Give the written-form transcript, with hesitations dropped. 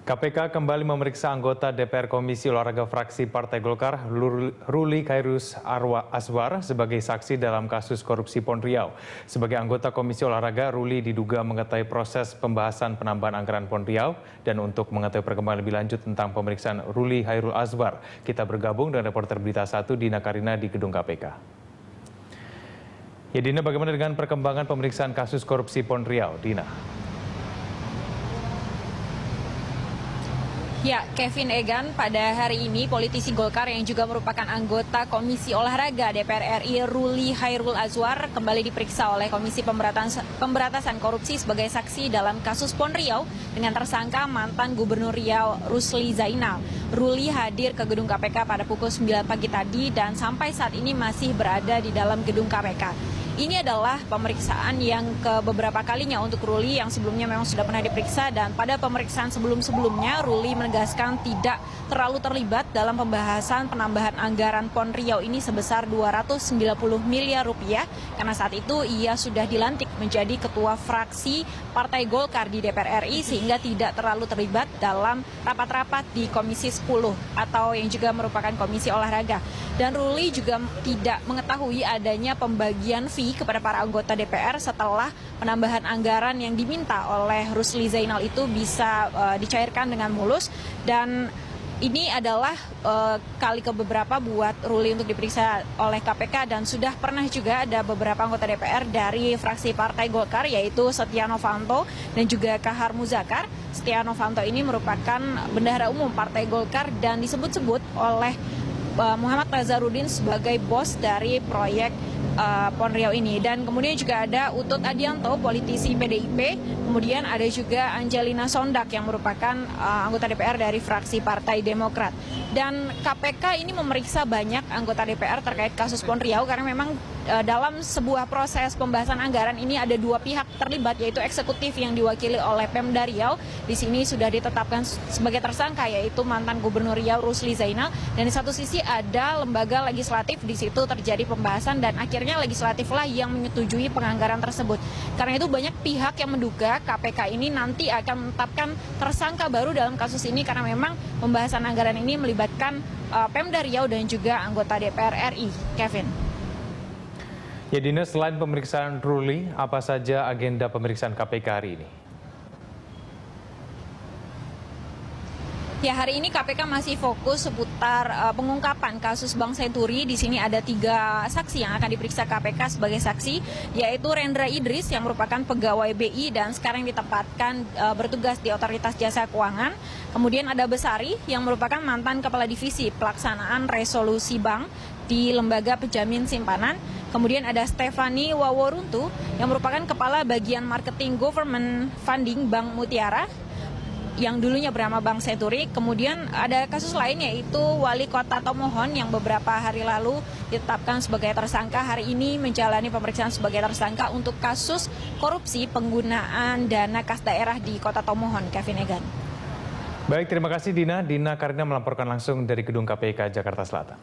KPK kembali memeriksa anggota DPR Komisi Olahraga fraksi Partai Golkar, Ruli Khairus Azwar, sebagai saksi dalam kasus korupsi Pon Riau. Sebagai anggota Komisi Olahraga, Ruli diduga mengetahui proses pembahasan penambahan anggaran Pon Riau. Dan untuk mengetahui perkembangan lebih lanjut tentang pemeriksaan Ruli Khairus Azwar, kita bergabung dengan reporter Berita 1 Dina Karina di gedung KPK. Ya Dina, bagaimana dengan perkembangan pemeriksaan kasus korupsi Pon Riau? Dina. Ya, Kevin Egan, pada hari ini politisi Golkar yang juga merupakan anggota Komisi Olahraga DPR RI Ruli Khairus Azwar kembali diperiksa oleh Komisi Pemberantasan Korupsi sebagai saksi dalam kasus Pon Riau dengan tersangka mantan Gubernur Riau Rusli Zainal. Ruli hadir ke gedung KPK pada pukul 9 pagi tadi dan sampai saat ini masih berada di dalam gedung KPK. Ini adalah pemeriksaan yang ke beberapa kalinya untuk Ruli yang sebelumnya memang sudah pernah diperiksa, dan pada pemeriksaan sebelum-sebelumnya Ruli menegaskan tidak terlalu terlibat dalam pembahasan penambahan anggaran Pon Riau ini sebesar 290 miliar rupiah karena saat itu ia sudah dilantik menjadi ketua fraksi Partai Golkar di DPR RI sehingga tidak terlalu terlibat dalam rapat-rapat di Komisi 10 atau yang juga merupakan Komisi Olahraga. Dan Ruli juga tidak mengetahui adanya pembagian fee kepada para anggota DPR setelah penambahan anggaran yang diminta oleh Rusli Zainal itu bisa dicairkan dengan mulus. Dan ini adalah kali keberapa buat Ruli untuk diperiksa oleh KPK, dan sudah pernah juga ada beberapa anggota DPR dari fraksi Partai Golkar yaitu Setia Novanto dan juga Kahar Muzakar. Setia Novanto ini merupakan bendahara umum Partai Golkar dan disebut-sebut oleh Muhammad Nazarudin sebagai bos dari proyek Pon Riau ini. Dan kemudian juga ada Utut Adianto, politisi PDIP, kemudian ada juga Angelina Sondak yang merupakan anggota DPR dari fraksi Partai Demokrat. Dan KPK ini memeriksa banyak anggota DPR terkait kasus Pon Riau karena memang dalam sebuah proses pembahasan anggaran ini ada dua pihak terlibat, yaitu eksekutif yang diwakili oleh Pemda Riau. Di sini sudah ditetapkan sebagai tersangka yaitu mantan Gubernur Riau Rusli Zainal, dan di satu sisi ada lembaga legislatif. Di situ terjadi pembahasan dan akhirnya legislatiflah yang menyetujui penganggaran tersebut. Karena itu banyak pihak yang menduga KPK ini nanti akan menetapkan tersangka baru dalam kasus ini karena memang pembahasan anggaran ini melibatkan Pemda Riau dan juga anggota DPR RI. Kevin. Ya Dina, selain pemeriksaan Ruli, apa saja agenda pemeriksaan KPK hari ini? Ya, hari ini KPK masih fokus seputar pengungkapan kasus Bank Senturi. Di sini ada 3 saksi yang akan diperiksa KPK sebagai saksi, yaitu Rendra Idris yang merupakan pegawai BI dan sekarang ditempatkan bertugas di Otoritas Jasa Keuangan. Kemudian ada Besari yang merupakan mantan Kepala Divisi Pelaksanaan Resolusi Bank di Lembaga Penjamin Simpanan. Kemudian ada Stefani Waworuntu yang merupakan Kepala Bagian Marketing Government Funding Bank Mutiara yang dulunya bernama Bank Senturi. Kemudian ada kasus lain yaitu Wali Kota Tomohon yang beberapa hari lalu ditetapkan sebagai tersangka, hari ini menjalani pemeriksaan sebagai tersangka untuk kasus korupsi penggunaan dana kas daerah di Kota Tomohon. Kevin Egan. Baik, terima kasih Dina. Dina Karina melaporkan langsung dari gedung KPK Jakarta Selatan.